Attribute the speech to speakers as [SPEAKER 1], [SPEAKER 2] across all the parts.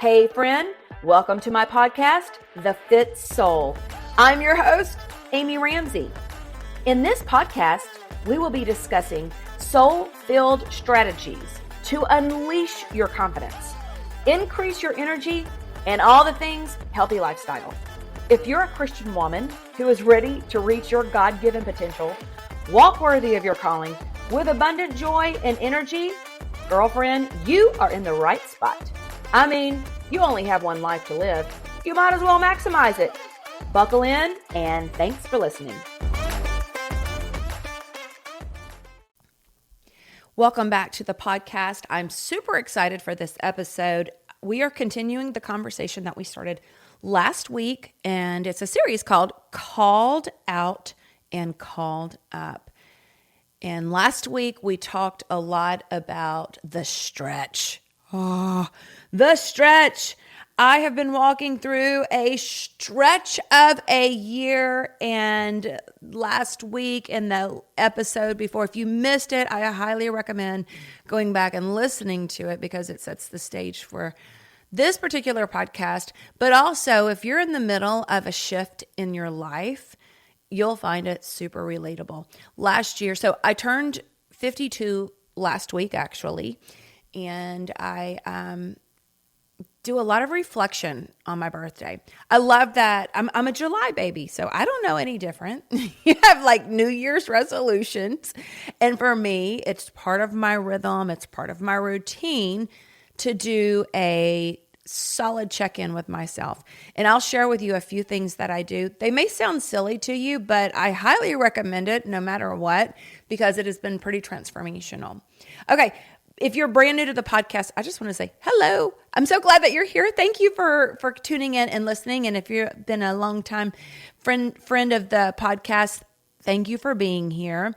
[SPEAKER 1] Hey friend, welcome to my podcast, The Fit Soul. I'm your host, Amy Ramsey. In this podcast, we will be discussing soul-filled strategies to unleash your confidence, increase your energy, and all the things healthy lifestyle. If you're a Christian woman who is ready to reach your God-given potential, walk worthy of your calling with abundant joy and energy, girlfriend, you are in the right spot. I mean, you only have one life to live. You might as well maximize it. Buckle in, and thanks for listening. Welcome back to the podcast. I'm super excited for this episode. We are continuing the conversation that we started last week, and it's a series called Called Out and Called Up. And last week, we talked a lot about the stretch. Oh, the stretch. I have been walking through a stretch of a year, and last week in the episode before, if you missed it, I highly recommend going back and listening to it because it sets the stage for this particular podcast. But also, if you're in the middle of a shift in your life, you'll find it super relatable. Last year, so I turned 52 last week, actually, and I do a lot of reflection on my birthday. I love that. I'm a July baby, so I don't know any different. You have like New Year's resolutions, and for me, it's part of my rhythm. It's part of my routine to do a solid check-in with myself. And I'll share with you a few things that I do. They may sound silly to you, but I highly recommend it no matter what, because it has been pretty transformational. Okay. If you're brand new to the podcast, I just want to say hello. I'm so glad that you're here. Thank you for tuning in and listening. And if you've been a long time friend of the podcast, thank you for being here.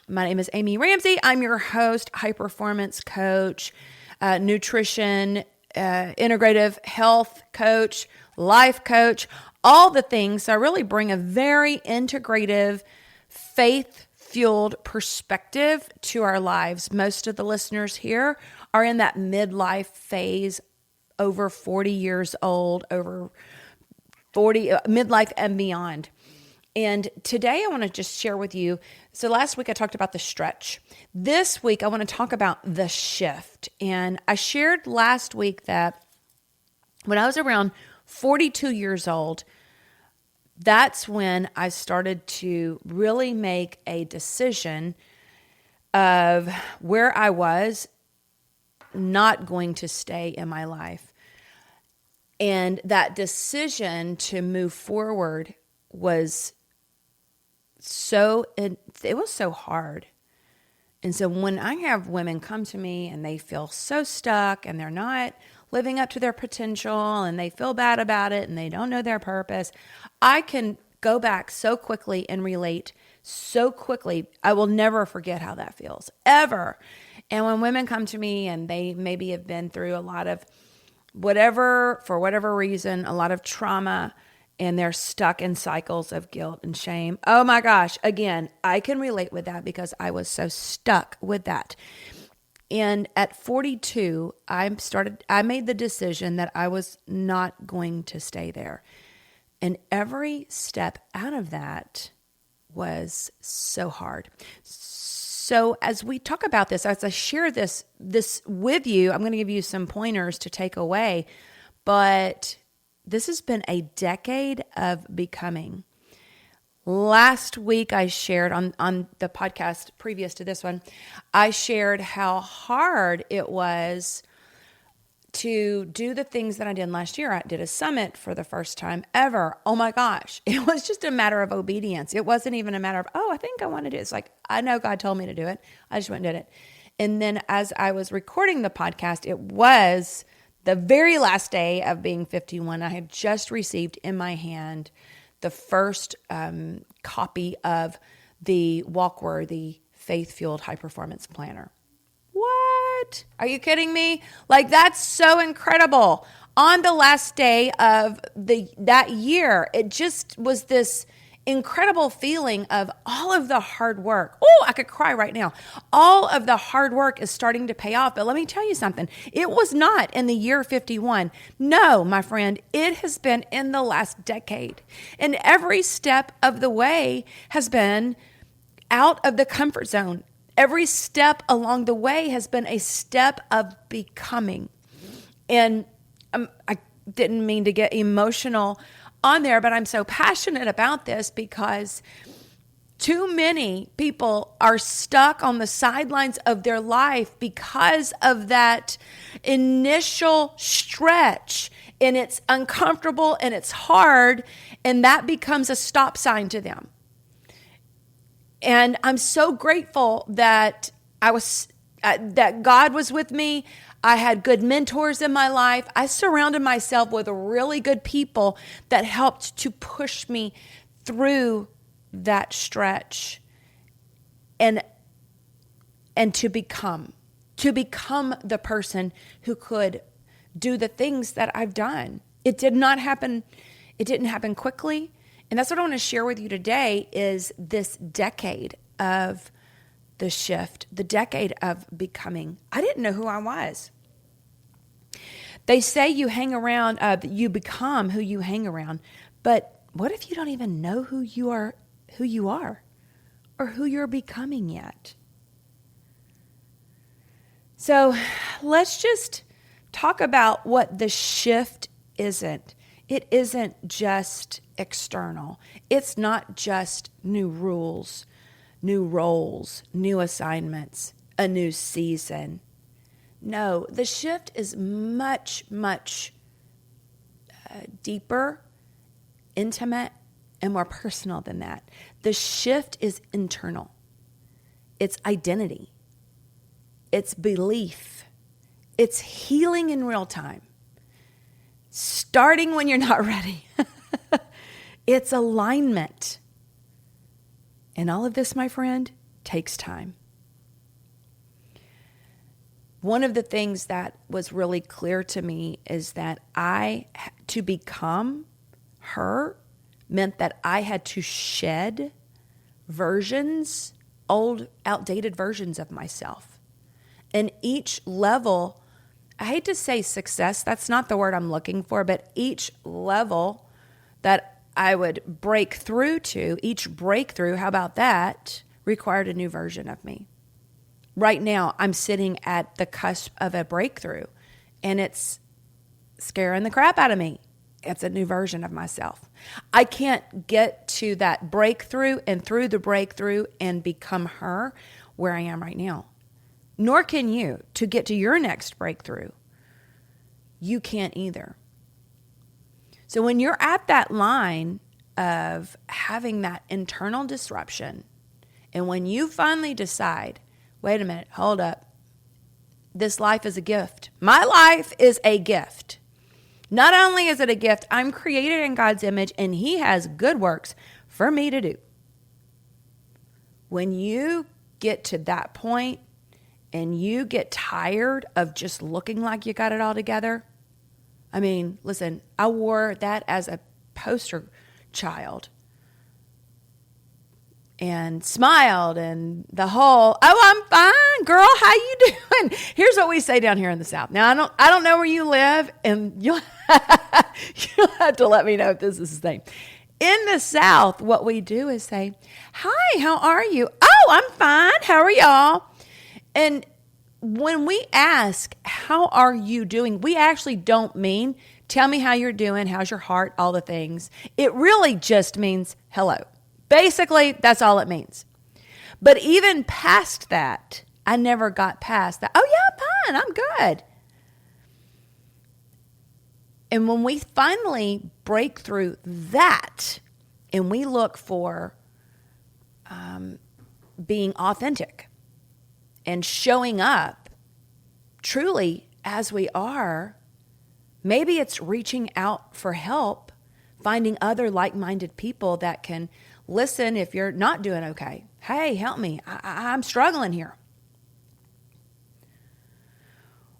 [SPEAKER 1] My name is Amy Ramsey. I'm your host, high performance coach, nutrition, integrative health coach, life coach, all the things. So I really bring a very integrative, faith-fueled perspective to our lives. Most of the listeners here are in that midlife phase, over 40 years old, over 40, midlife and beyond. And today I want to just share with you. So last week I talked about the stretch. This week I want to talk about the shift. And I shared last week that when I was around 42 years old, that's when I started to really make a decision of where I was not going to stay in my life. And that decision to move forward was it was so hard. And so when I have women come to me and they feel so stuck and they're not living up to their potential and they feel bad about it and they don't know their purpose, I can go back so quickly and relate so quickly. I will never forget how that feels, ever. And when women come to me and they maybe have been through a lot of for whatever reason, a lot of trauma, and they're stuck in cycles of guilt and shame. Oh my gosh. Again, I can relate with that because I was so stuck with that. And at 42, I made the decision that I was not going to stay there. And every step out of that was so hard. So as we talk about this, as I share this with you, I'm going to give you some pointers to take away. But this has been a decade of becoming. Last week I shared on the podcast previous to this one, I shared how hard it was to do the things that I did last year. I did a summit for the first time ever. Oh my gosh. It was just a matter of obedience. It wasn't even a matter of, I think I want to do it. It's like, I know God told me to do it. I just went and did it. And then as I was recording the podcast, it was the very last day of being 51. I had just received in my hand the first copy of the Walkworthy Faith-Fueled High Performance Planner. What? Are you kidding me? Like, that's so incredible. On the last day of that year, it just was this incredible feeling of all of the hard work. Oh, I could cry right now. All of the hard work is starting to pay off. But let me tell you something. It was not in the year 51. No, my friend, it has been in the last decade. And every step of the way has been out of the comfort zone. Every step along the way has been a step of becoming. And I didn't mean to get emotional on there, but I'm so passionate about this because too many people are stuck on the sidelines of their life because of that initial stretch, and it's uncomfortable and it's hard, and that becomes a stop sign to them. And I'm so grateful that that God was with me. I had good mentors in my life. I surrounded myself with really good people that helped to push me through that stretch and to become the person who could do the things that I've done. It did not happen. It didn't happen quickly. And that's what I want to share with you today is this decade of the shift, the decade of becoming. I didn't know who I was. They say you hang around, you become who you hang around. But what if you don't even know who you are, or who you're becoming yet? So let's just talk about what the shift isn't. It isn't just external. It's not just new rules, new roles, new assignments, a new season. No, the shift is much, much deeper, intimate, and more personal than that. The shift is internal. It's identity. It's belief. It's healing in real time. Starting when you're not ready. It's alignment. And all of this, my friend, takes time. One of the things that was really clear to me is that to become her meant that I had to shed old, outdated versions of myself. And each level, I hate to say success, that's not the word I'm looking for, but each level that I would break through to, each breakthrough, how about that, required a new version of me. Right now, I'm sitting at the cusp of a breakthrough, and it's scaring the crap out of me. It's a new version of myself. I can't get to that breakthrough and through the breakthrough and become her where I am right now. Nor can you to get to your next breakthrough. You can't either. So when you're at that line of having that internal disruption, and when you finally decide, wait a minute, hold up. This life is a gift. My life is a gift. Not only is it a gift, I'm created in God's image and He has good works for me to do. When you get to that point and you get tired of just looking like you got it all together, I mean, listen, I wore that as a poster child and smiled and the whole, oh, I'm fine, girl, how you doing? Here's what we say down here in the South. Now, I don't know where you live, and you'll have to let me know if this is the same. In the South, what we do is say, hi, how are you? Oh, I'm fine. How are y'all? And when we ask, how are you doing? We actually don't mean, tell me how you're doing, how's your heart, all the things. It really just means hello. Basically, that's all it means. But even past that, I never got past that. Oh, yeah, I'm fine. I'm good. And when we finally break through that and we look for being authentic and showing up truly as we are, maybe it's reaching out for help, finding other like-minded people that can listen if you're not doing okay. Hey, help me. I'm struggling here.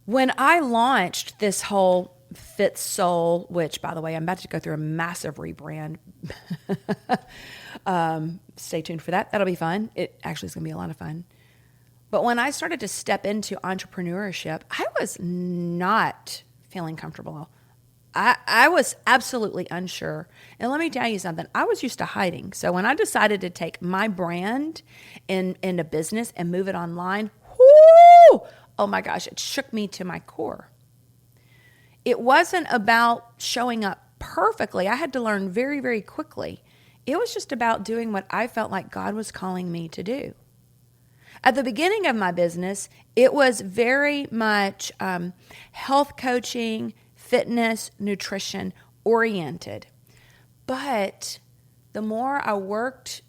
[SPEAKER 1] When I launched this whole Fit Soul, which, by the way, I'm about to go through a massive rebrand. Stay tuned for that. That'll be fun. It actually is going to be a lot of fun. But when I started to step into entrepreneurship, I was not feeling comfortable. I was absolutely unsure. And let me tell you something. I was used to hiding. So when I decided to take my brand into business and move it online, whoo, oh my gosh, it shook me to my core. It wasn't about showing up perfectly. I had to learn very, very quickly. It was just about doing what I felt like God was calling me to do. At the beginning of my business, it was very much health coaching, fitness, nutrition oriented. But the more I worked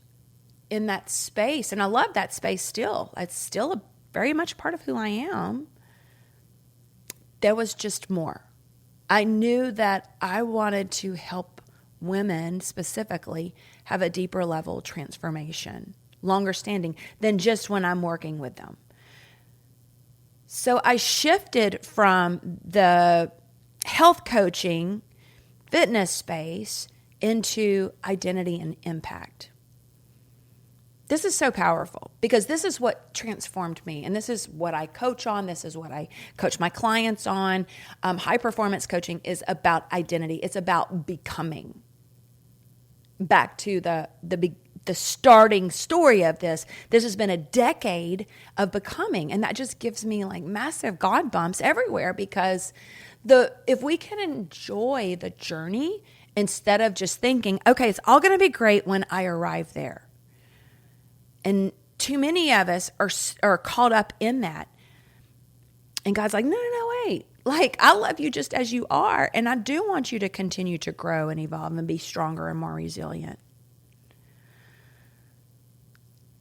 [SPEAKER 1] in that space, and I love that space still, it's still very much part of who I am, there was just more. I knew that I wanted to help women specifically have a deeper level transformation, longer standing than just when I'm working with them. So I shifted from the health coaching, fitness space into identity and impact. This is so powerful because this is what transformed me. And this is what I coach on. This is what I coach my clients on. High performance coaching is about identity. It's about becoming. Back to the starting story of this has been a decade of becoming. And that just gives me like massive God bumps everywhere because if we can enjoy the journey instead of just thinking, okay, it's all going to be great when I arrive there. And too many of us are caught up in that. And God's like, no, wait. Like, I love you just as you are. And I do want you to continue to grow and evolve and be stronger and more resilient.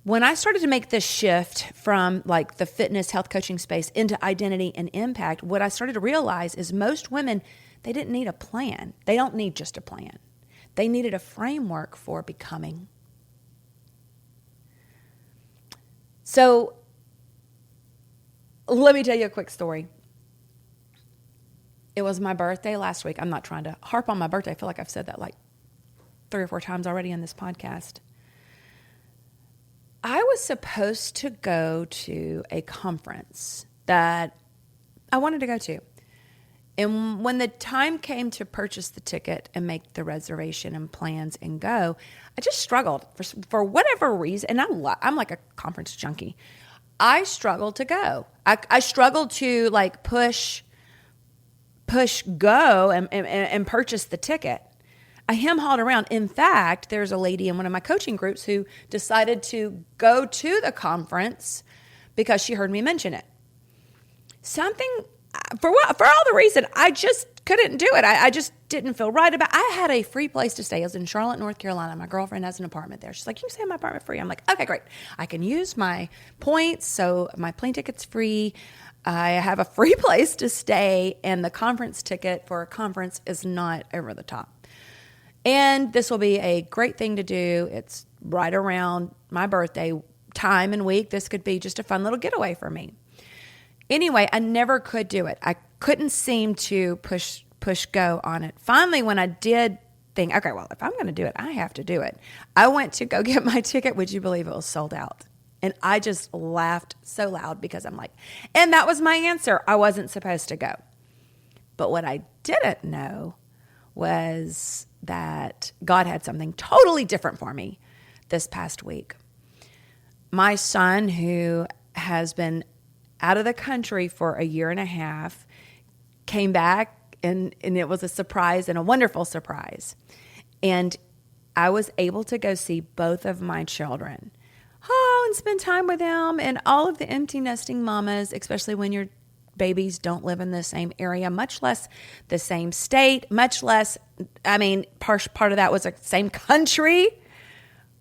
[SPEAKER 1] When I started to make this shift from like the fitness health coaching space into identity and impact, what I started to realize is most women, they didn't need a plan. They don't need just a plan. They needed a framework for becoming. So let me tell you a quick story. It was my birthday last week. I'm not trying to harp on my birthday. I feel like I've said that like 3 or 4 times already in this podcast. I was supposed to go to a conference that I wanted to go to. And when the time came to purchase the ticket and make the reservation and plans and go, I just struggled for whatever reason. And I'm like a conference junkie. I struggled to go. I struggled to like push go and purchase the ticket. I hem-hawed around. In fact, there's a lady in one of my coaching groups who decided to go to the conference because she heard me mention it. For all the reason, I just couldn't do it. I just didn't feel right about it. I had a free place to stay. I was in Charlotte, North Carolina. My girlfriend has an apartment there. She's like, you can stay in my apartment free. I'm like, okay, great. I can use my points, so my plane ticket's free. I have a free place to stay, and the conference ticket for a conference is not over the top. And this will be a great thing to do. It's right around my birthday time and week. This could be just a fun little getaway for me. Anyway, I never could do it. I couldn't seem to push go on it. Finally, when I did think, okay, well, if I'm going to do it, I have to do it. I went to go get my ticket. Would you believe it was sold out? And I just laughed so loud because I'm like, and that was my answer. I wasn't supposed to go. But what I didn't know was that God had something totally different for me this past week. My son, who has been out of the country for a year and a half, came back and it was a surprise and a wonderful surprise. And I was able to go see both of my children. And spend time with them, and all of the empty nesting mamas, especially when your babies don't live in the same area, much less the same state, much less, part of that was the same country.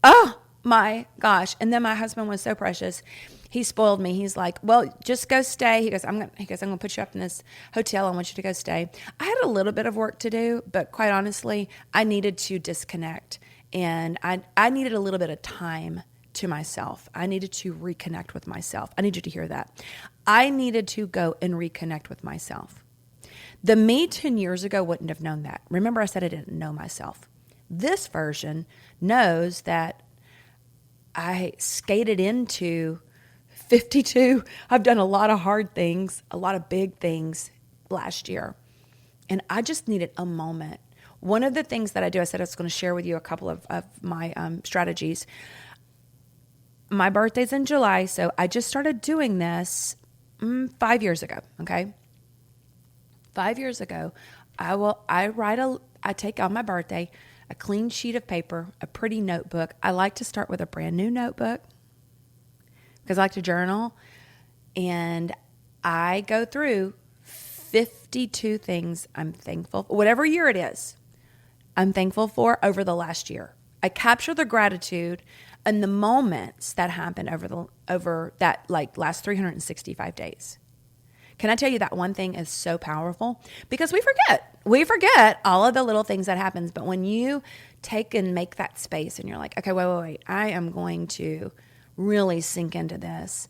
[SPEAKER 1] Oh my gosh. And then my husband was so precious. He spoiled me. He's like, well, just go stay. He goes, I'm going to put you up in this hotel. I want you to go stay. I had a little bit of work to do, but quite honestly, I needed to disconnect, and I needed a little bit of time to myself. I needed to reconnect with myself. I need you to hear that. I needed to go and reconnect with myself. The me 10 years ago wouldn't have known that. Remember, I said I didn't know myself. This version knows that I skated into 52. I've done a lot of hard things, a lot of big things last year. And I just needed a moment. One of the things that I do, I said I was going to share with you a couple of my strategies. My birthday's in July, so I just started doing this 5 years ago, okay? 5 years ago, I take on my birthday a clean sheet of paper, a pretty notebook. I like to start with a brand new notebook because I like to journal. And I go through 52 things I'm thankful for, whatever year it is, I'm thankful for over the last year. I capture the gratitude and the moments that happened over that like last 365 days. Can I tell you that one thing is so powerful? Because we forget all of the little things that happens. But when you take and make that space and you're like, okay, wait, I am going to really sink into this.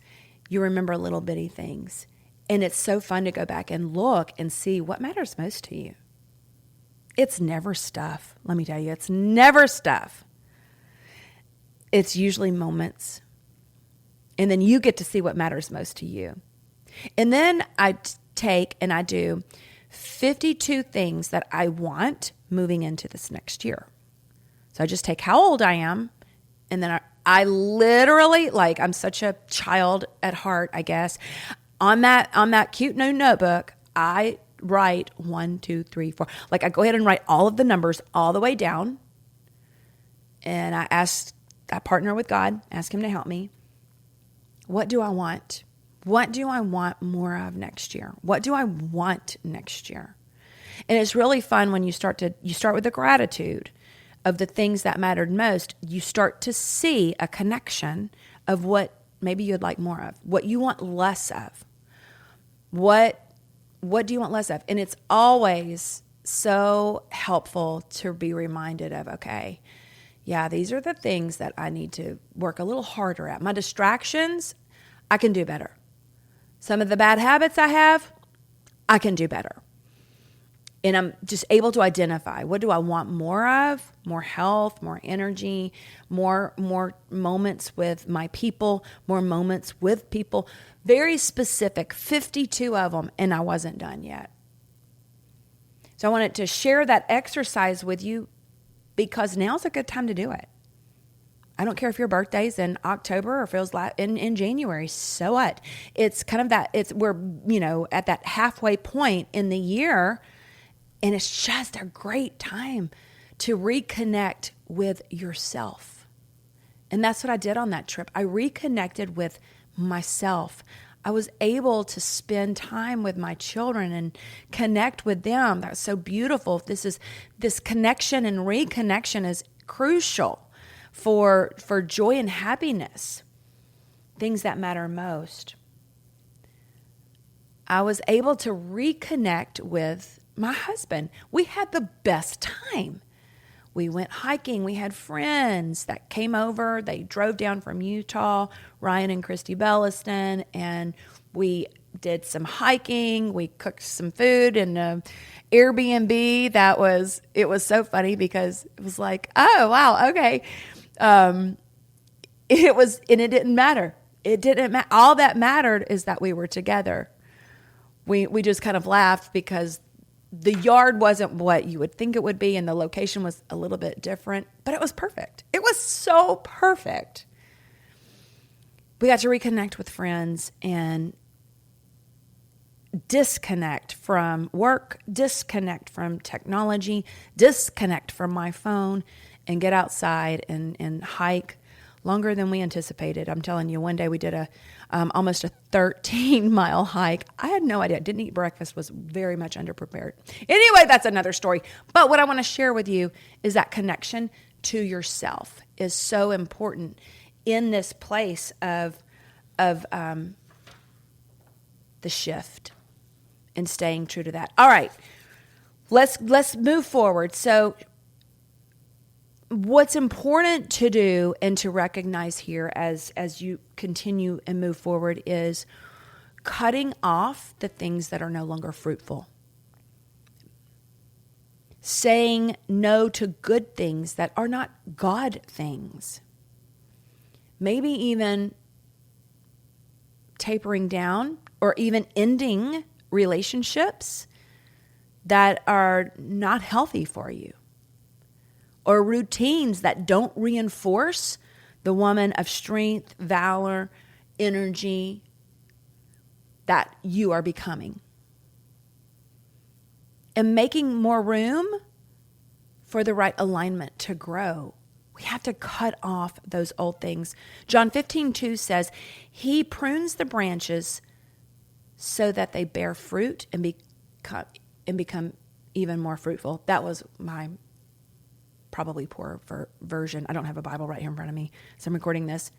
[SPEAKER 1] You remember little bitty things. And it's so fun to go back and look and see what matters most to you. It's never stuff. Let me tell you, it's never stuff. It's usually moments. And then you get to see what matters most to you. And then I take and I do 52 things that I want moving into this next year. So I just take how old I am, and then I literally, like, I'm such a child at heart, I guess. On that cute new notebook, I write 1, 2, 3, 4. Like, I go ahead and write all of the numbers all the way down. And I partner with God, ask him to help me. What do I want? What do I want more of next year? What do I want next year? And it's really fun when you start with the gratitude of the things that mattered most. You start to see a connection of what maybe you'd like more of, what you want less of. What do you want less of? And it's always so helpful to be reminded of, okay, yeah, these are the things that I need to work a little harder at. My distractions, I can do better. Some of the bad habits I have, I can do better. And I'm just able to identify, what do I want more of? More health, more energy, more moments with my people, more moments with people. Very specific, 52 of them, and I wasn't done yet. So I wanted to share that exercise with you because now's a good time to do it. I don't care if your birthday's in October or feels like in January. So what? It's kind of that, we're, at that halfway point in the year, and it's just a great time to reconnect with yourself. And that's what I did on that trip. I reconnected with myself. I was able to spend time with my children and connect with them. That's so beautiful. This connection and reconnection is crucial for joy and happiness, things that matter most. I was able to reconnect with my husband. We had the best time. We went hiking. We had friends that came over. They drove down from Utah, Ryan and Christy Belliston, and we did some hiking. We cooked some food in the Airbnb. It was so funny because it was like, oh, wow, okay. It didn't matter. It didn't matter. All that mattered is that we were together. We just kind of laughed because the yard wasn't what you would think it would be, and the location was a little bit different, but it was perfect. It was so perfect. We got to reconnect with friends and disconnect from work, disconnect from technology, disconnect from my phone, and get outside and hike longer than we anticipated. I'm telling you, one day we did almost a 13-mile hike. I had no idea. Didn't eat breakfast, was very much underprepared. Anyway, that's another story. But what I want to share with you is that connection to yourself is so important in this place of the shift and staying true to that. All right, let's move forward. So what's important to do and to recognize here as you continue and move forward is cutting off the things that are no longer fruitful. Saying no to good things that are not God things. maybe even tapering down or even ending relationships that are not healthy for you, or routines that don't reinforce the woman of strength, valor, energy that you are becoming. And making more room for the right alignment to grow. We have to cut off those old things. John 15:2 says, He prunes the branches so that they bear fruit and become even more fruitful. That was my probably poor version. I don't have a Bible right here in front of me, so I'm recording this.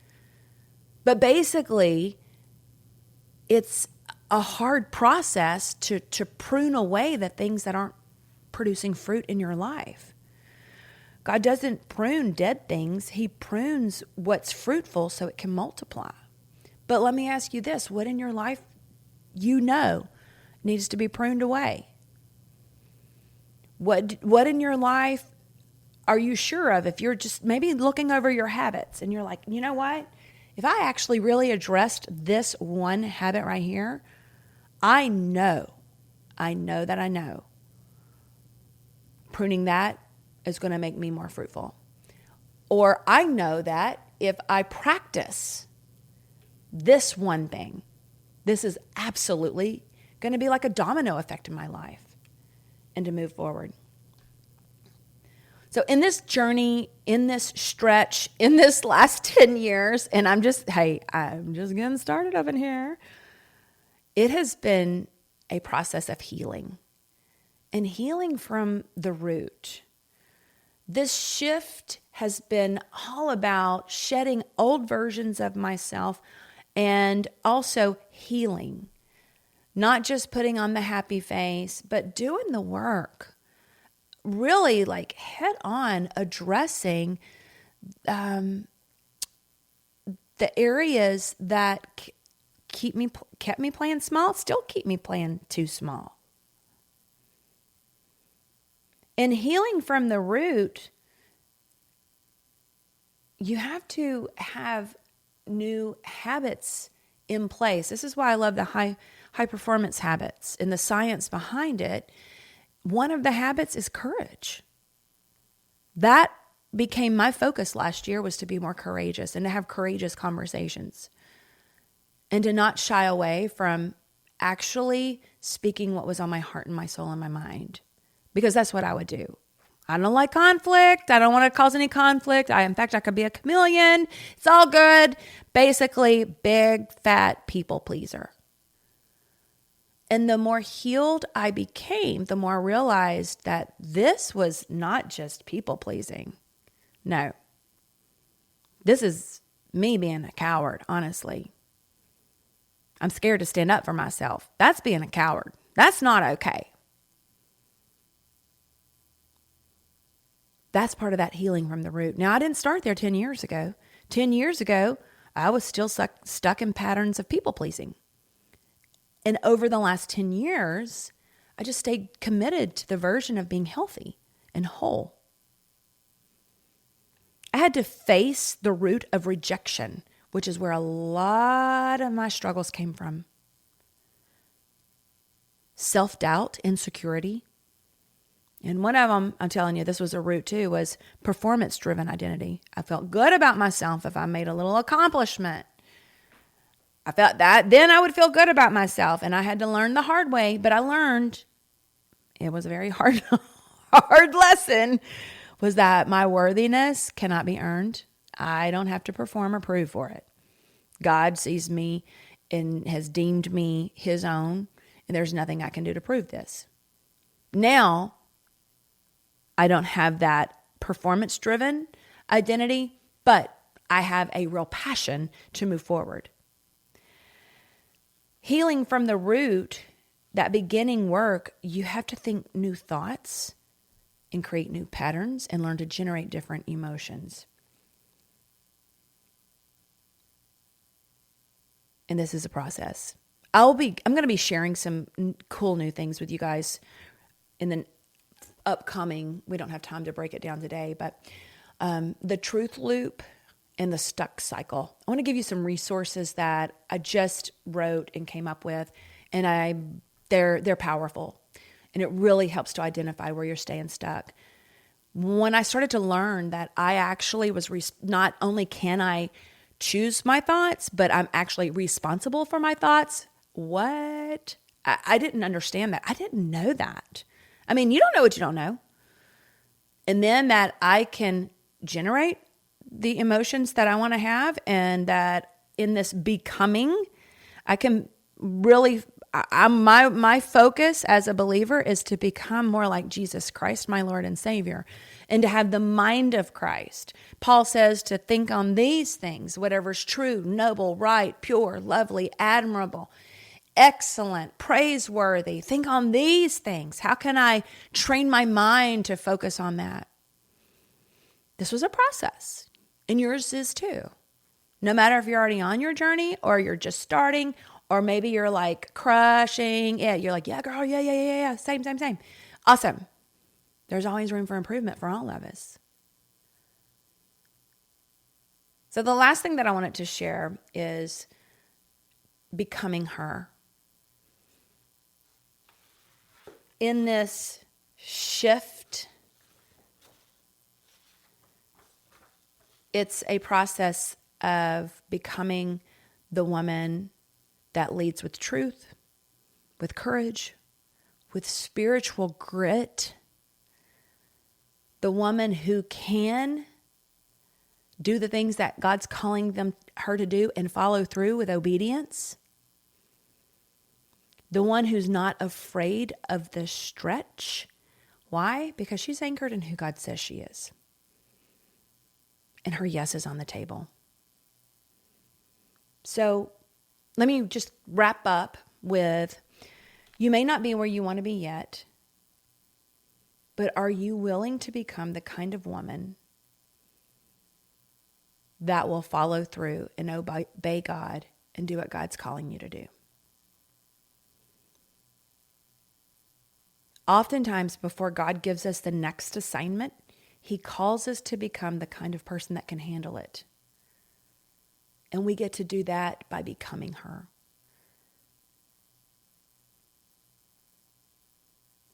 [SPEAKER 1] But basically, it's a hard process to prune away the things that aren't producing fruit in your life. God doesn't prune dead things. He prunes what's fruitful so it can multiply. But let me ask you this. What in your life needs to be pruned away? What in your life are you sure of? If you're just maybe looking over your habits and you're like, you know what? If I actually really addressed this one habit right here, I know. Pruning that is going to make me more fruitful. Or I know that if I practice this one thing, this is absolutely going to be like a domino effect in my life and to move forward. So in this journey, in this stretch, in this last 10 years, and I'm just getting started up in here. It has been a process of healing and healing from the root. This shift has been all about shedding old versions of myself and also healing. Not just putting on the happy face, but doing the work. Really like head on addressing the areas that kept me playing small, still keep me playing too small. And healing from the root, you have to have new habits in place. This is why I love the high performance habits and the science behind it. One of the habits is courage. That became my focus last year, was to be more courageous and to have courageous conversations and to not shy away from actually speaking what was on my heart and my soul and my mind. Because that's what I would do. I don't like conflict. I don't want to cause any conflict. In fact, I could be a chameleon. It's all good. Basically, big, fat people pleaser. And the more healed I became, the more I realized that this was not just people pleasing. No. This is me being a coward, honestly. I'm scared to stand up for myself. That's being a coward. That's not okay. That's part of that healing from the root. Now, I didn't start there 10 years ago. 10 years ago, I was still stuck in patterns of people pleasing. And over the last 10 years, I just stayed committed to the version of being healthy and whole. I had to face the root of rejection, which is where a lot of my struggles came from. Self-doubt, insecurity. And one of them, I'm telling you, this was a root too, was performance-driven identity. I felt good about myself if I made a little accomplishment. I felt that, then I would feel good about myself. And I had to learn the hard way, but I learned, it was a very hard lesson, was that my worthiness cannot be earned. I don't have to perform or prove for it. God sees me and has deemed me his own, and there's nothing I can do to prove this. Now, I don't have that performance-driven identity, but I have a real passion to move forward. Healing from the root, that beginning work, you have to think new thoughts and create new patterns and learn to generate different emotions. And this is a process. I'm going to be sharing some cool new things with you guys in the upcoming, we don't have time to break it down today, but the truth loop and the stuck cycle. I want to give you some resources that I just wrote and came up with, and they're powerful, and it really helps to identify where you're staying stuck. When I started to learn that I actually was not only can I choose my thoughts, but I'm actually responsible for my thoughts. What? I didn't understand that. I didn't know that. I mean, you don't know what you don't know. And then that I can generate the emotions that I want to have, and that in this becoming, I can really, my focus as a believer is to become more like Jesus Christ, my Lord and Savior, and to have the mind of Christ. Paul says to think on these things, whatever's true, noble, right, pure, lovely, admirable, excellent, praiseworthy. Think on these things. How can I train my mind to focus on that? This was a process, and yours is too. No matter if you're already on your journey or you're just starting, or maybe you're like crushing it. You're like, yeah, girl, yeah. Same. Awesome. There's always room for improvement for all of us. So the last thing that I wanted to share is becoming her. In this shift, it's a process of becoming the woman that leads with truth, with courage, with spiritual grit, the woman who can do the things that God's calling her to do and follow through with obedience. The one who's not afraid of the stretch. Why? Because she's anchored in who God says she is. And her yes is on the table. So let me just wrap up with, you may not be where you want to be yet, but are you willing to become the kind of woman that will follow through and obey God and do what God's calling you to do? Oftentimes, before God gives us the next assignment, He calls us to become the kind of person that can handle it. And we get to do that by becoming her.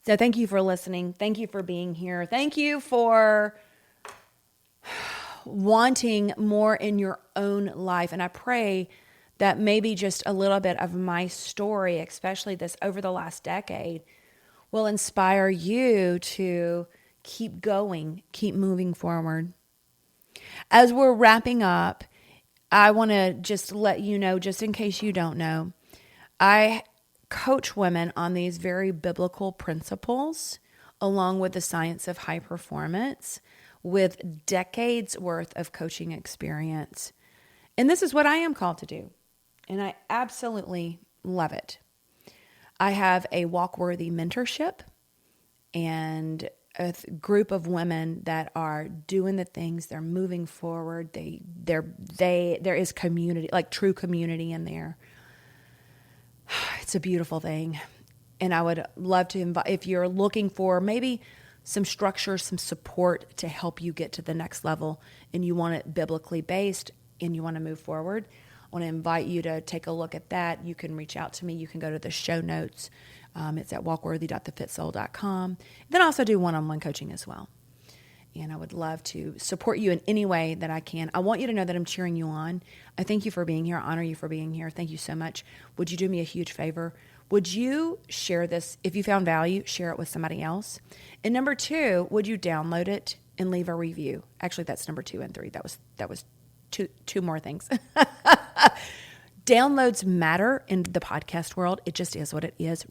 [SPEAKER 1] So thank you for listening. Thank you for being here. Thank you for wanting more in your own life. And I pray that maybe just a little bit of my story, especially this over the last decade, will inspire you to keep going, keep moving forward. As we're wrapping up, I want to just let you know, just in case you don't know, I coach women on these very biblical principles, along with the science of high performance, with decades worth of coaching experience. And this is what I am called to do. And I absolutely love it. I have a walk-worthy mentorship and a group of women that are doing the things, they're moving forward. There is community, like true community in there. It's a beautiful thing. And I would love to invite, if you're looking for maybe some structure, some support to help you get to the next level, and you want it biblically based and you want to move forward, I want to invite you to take a look at that. You can reach out to me. You can go to the show notes. It's at walkworthy.thefitsoul.com. Then I also do one-on-one coaching as well. And I would love to support you in any way that I can. I want you to know that I'm cheering you on. I thank you for being here. I honor you for being here. Thank you so much. Would you do me a huge favor? Would you share this? If you found value, share it with somebody else. And number 2, would you download it and leave a review? Actually, that's number 2 and 3. That was two more things. Downloads matter in the podcast world. It just is what it is.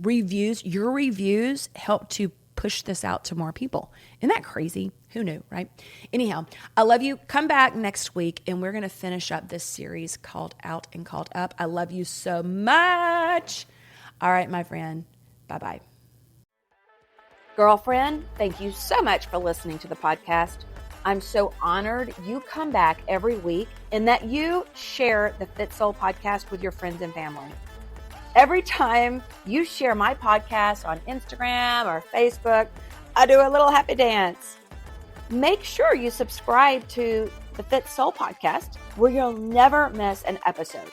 [SPEAKER 1] Your reviews help to push this out to more people. Isn't that crazy? Who knew, right? Anyhow, I love you. Come back next week and we're going to finish up this series called Out and Called Up. I love you so much. All right, my friend. Bye-bye. Girlfriend, thank you so much for listening to the podcast. I'm so honored you come back every week and that you share the Fit Soul podcast with your friends and family. Every time you share my podcast on Instagram or Facebook, I do a little happy dance. Make sure you subscribe to the Fit Soul podcast, where you'll never miss an episode.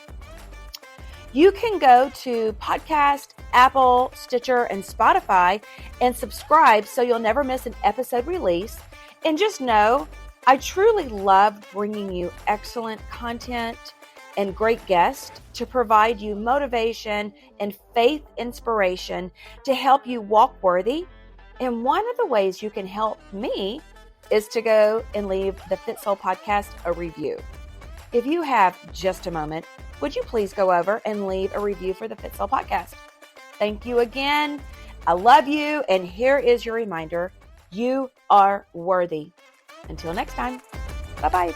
[SPEAKER 1] You can go to Podcast, Apple, Stitcher, and Spotify and subscribe so you'll never miss an episode release. And just know, I truly love bringing you excellent content and great guests to provide you motivation and faith inspiration to help you walk worthy. And one of the ways you can help me is to go and leave the Fit Soul podcast a review. If you have just a moment, would you please go over and leave a review for the Fit Soul podcast? Thank you again. I love you. And here is your reminder. You are worthy. Until next time. Bye-bye.